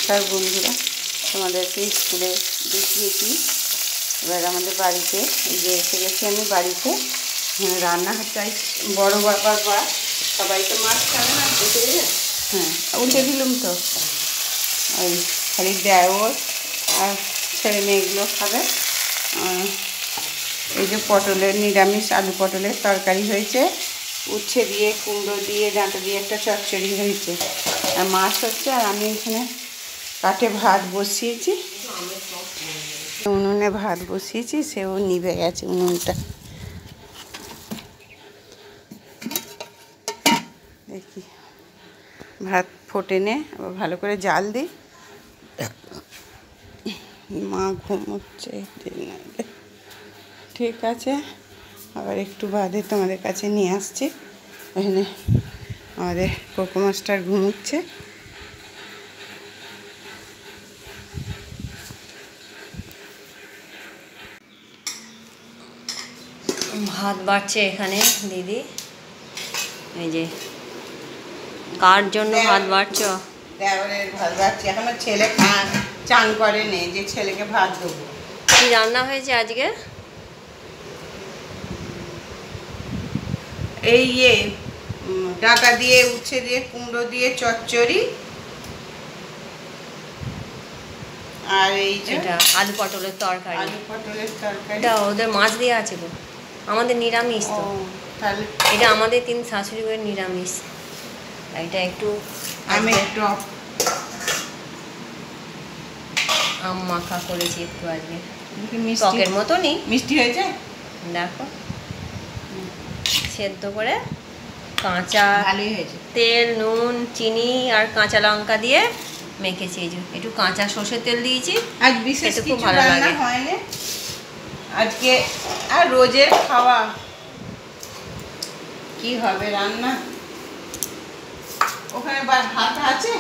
নমস্কার বন্ধুরা, তোমাদেরকে স্কুলে দেখিয়েছি। এবার আমাদের বাড়িতে এই যে এসে গেছি আমি বাড়িতে। রান্নাটাই বড় ব্যাপার, বা সবাই তো মাছ খাবে না, উঠে দেবে। হ্যাঁ, উঠে দিলাম তো। ওই খালি দেওর আর ছেলে মেয়েগুলো খাবে। এই যে পটলের নিরামিষ আলু পটলের তরকারি হয়েছে, উচ্ছে দিয়ে কুমড়ো দিয়ে ডাঁটা দিয়ে একটা চচ্চড়ি হয়েছে, আর মাছ হচ্ছে। আর আমি এখানে কাঠে ভাত বসিয়েছি, উনুনে ভাত বসিয়েছি, সেও নিভে গেছে উনুনটা। দেখি ভাত ফোটে নে, আবার ভালো করে জাল দিই। মা ঘুমোচ্ছে, ঠিক আছে। আবার একটু বাদে তোমাদের কাছে নিয়ে আসছি। এখানে আমাদের কোকো মাস্টার ঘুমোচ্ছে। ভাত বাড়ছে এখানে দিদি। এই যে কার জন্য ভাত বাড়ছ? দেওরের ভাত বাড়ছে, এখনো ছেলে চান করে নেই, যে ছেলেকে ভাত দেবো। কি রান্না হয়েছে আজকে? এই ডাঁটা দিয়ে উচ্ছে দিয়ে কুমড়ো দিয়ে চচ্চড়ি, আর এই এটা আলু পটলের তরকারি। আলু পটলের তরকারি। এটা ওদের মাছ দিয়ে আছে গো, আমাদের নিরামিষ তো। তাহলে এটা আমাদের 3 শাশুড়ি বউয়ের নিরামিষ। এটা একটু আমি একটু আম মাখা করেছি একটু আজকে, মিষ্টি টকের মতনই। মিষ্টি হয়েছে দেখো, সেদ্ধ করে কাঁচা ভালোই হয়েছে। তেল নুন চিনি আর কাঁচা লঙ্কা দিয়ে মেখেছি। এই যে একটু কাঁচা সর্ষের তেল দিয়েছি। আজ বিশেষ খুব কিছু ভালো রান্না লাগে হয়নি আজকে। আর রোজের খাওয়া কি হবে রান্না? ওখানে হাত আছে?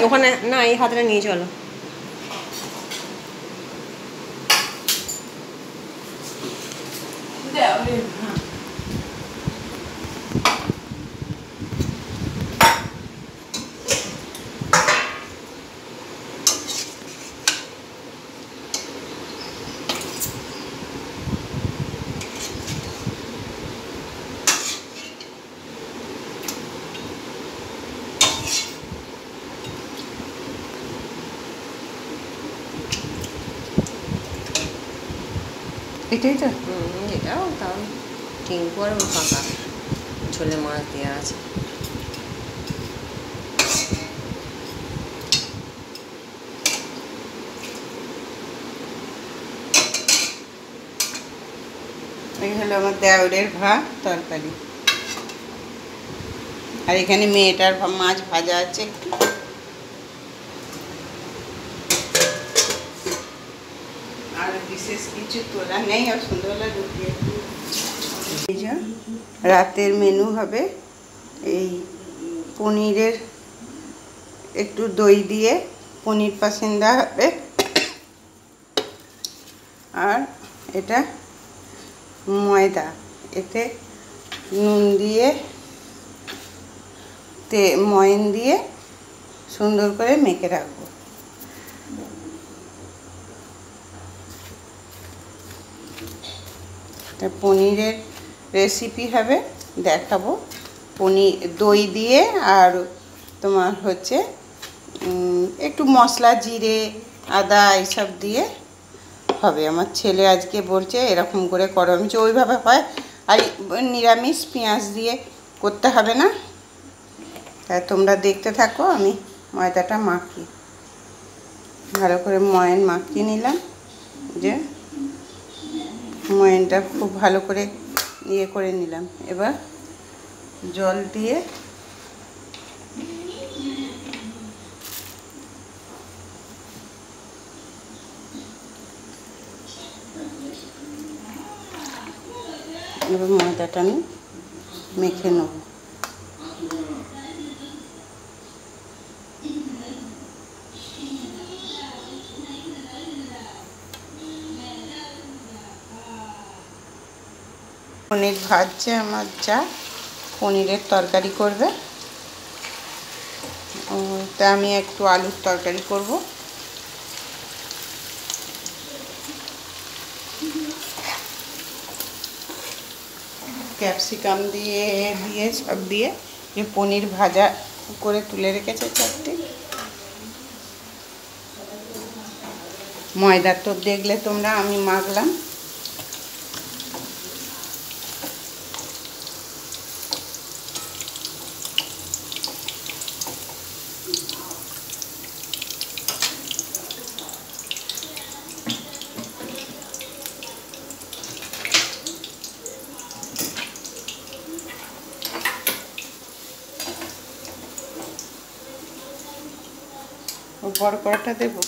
ওখানে না, এই হাতটা নিয়ে চলো। এটাই তো এটাও তাও টিঙ্কু আর ফাঁকা ঝোলে মাছ দেওয়া আছে। এই হলো আমার দেওরের ভাত তরকারি, আর এখানে মেয়েটার মাছ ভাজা আছে একটু। আর বিশেষ কিছু তোলা নেই। আর সন্ধ্যাবেলা রুটি একটু। রাতের মেনু হবে এই পনিরের, একটু দই দিয়ে পনির পাসিন্দা হবে। আর এটা ময়দা, এতে নুন দিয়ে ময়ন দিয়ে সুন্দর করে মেখে রাখবো। পনিরের রেসিপি হবে, দেখাবো। পনির দই দিয়ে আর তোমার হচ্ছে একটু মশলা জিরে আদা এইসব দিয়ে হবে। আমার ছেলে আজকে বলছে এরকম করে করো। আমি যে ওইভাবে হয়, আর নিরামিষ পেঁয়াজ দিয়ে করতে হবে না। তাই তোমরা দেখতে থাকো। আমি ময়দাটা মাখি, ভালো করে ময়ন মাখিয়ে নিলাম। যে ময়নটা খুব ভালো করে ইয়ে করে নিলাম। এবার জল দিয়ে এবার ময়দাটা আমি মেখে নেব। পনির ভাজছে আমার যা, পনিরের তরকারি করবে। ও তা আমি একটু আলুর তরকারি করব। ক্যাপসিকাম দিয়ে সব দিয়ে যে পনির ভাজা করে তুলে রেখেছে চারটে। ময়দার তো দেখলে তোমরা আমি মাখলাম। বড় কড়াটা দেবো,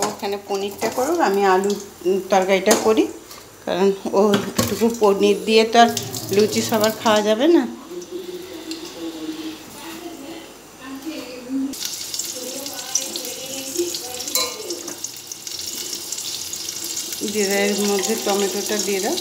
ওখানে পনিরটা করুক, আমি আলু তরকারিটা করি। কারণ ওইটুকু পনির দিয়ে তো আর লুচি সবার খাওয়া যাবে না। এর মধ্যে টমেটোটা দিয়ে দাও।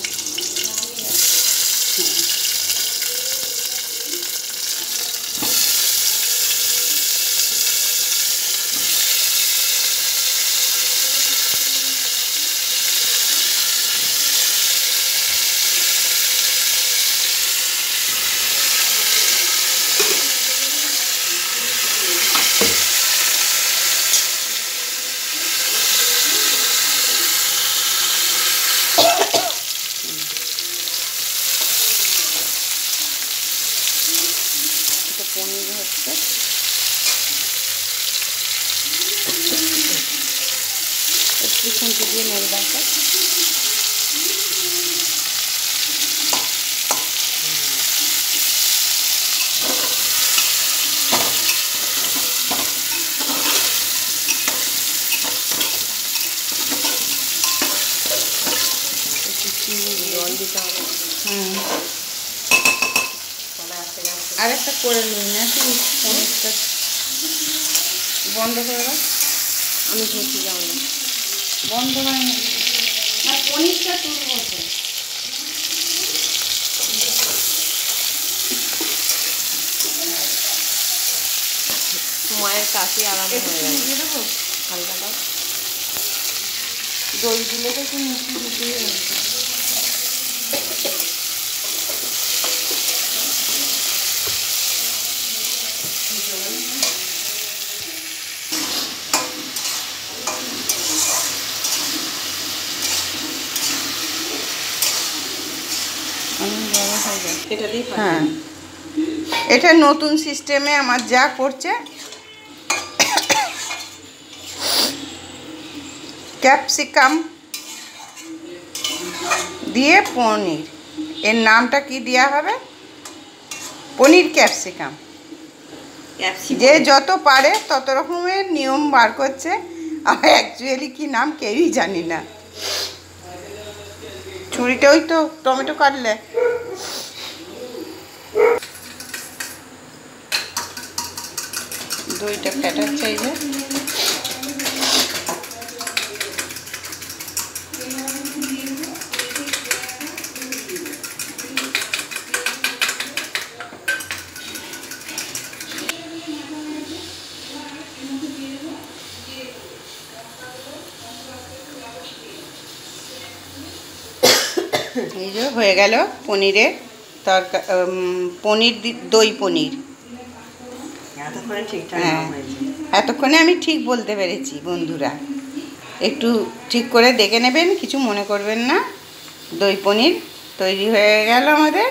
পনির হচ্ছে একটু খুঁটি দিয়ে নেড়ে রাখা। জল দিতে হবে। আর একটা করে নিই নাকি পনিরটা বন্ধ করে দাও। আমি ধরছি যাও না, বন্ধ হয় না, পনিরটা তুলব তো। মায়ের কাশি আরাম হয়ে গেল। দিয়ে দেবো হালকা দাও। দই দিলে তো একটু মিষ্টি দিতেই হবে। এটা দিয়ে হ্যাঁ, এটা নতুন সিস্টেমে আমার যা করছে। ক্যাপসিকাম দিয়ে পনির, এর নামটা কি দেওয়া হবে? পনির ক্যাপসিকাম। যে যত পারে তত রকমের নিয়ম বার করছে, আর অ্যাকচুয়ালি কি নাম কেউই জানি না। ছুরিটা ওই তো টমেটো কাটলে। দইটা ফেটাচ্ছে এই যে। এই যে হয়ে গেল পনিরের পনির দই পনির। হ্যাঁ, এতক্ষণে আমি ঠিক বলতে পেরেছি বন্ধুরা। একটু ঠিক করে দেখে নেবেন, কিছু মনে করবেন না। দই পনির তৈরি হয়ে গেল আমাদের।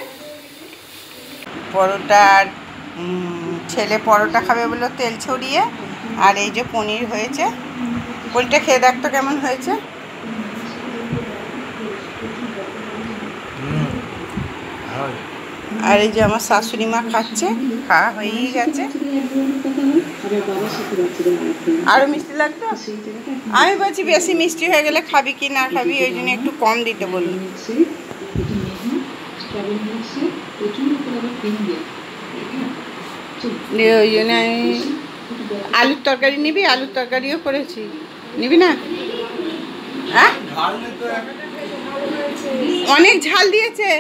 পরোটার ছেলে পরোটা খাবে বলে তেল ছড়িয়ে, আর এই যে পনির হয়েছে। পনিরটা খেয়ে দেখতো কেমন হয়েছে। আর এই যে আমার শাশুড়ি মা খাচ্ছে, খাওয়া হয়েই গেছে। আরও মিষ্টি লাগতো? আমি বলছি বেশি মিষ্টি হয়ে গেলে খাবি কি না খাবি, ওই জন্য একটু কম দিতে বললি। ওই জন্য আমি আলুর তরকারি নিবি, আলুর তরকারিও করেছি। নিবি না? হ্যাঁ, অনেক ঝাল দিয়েছে।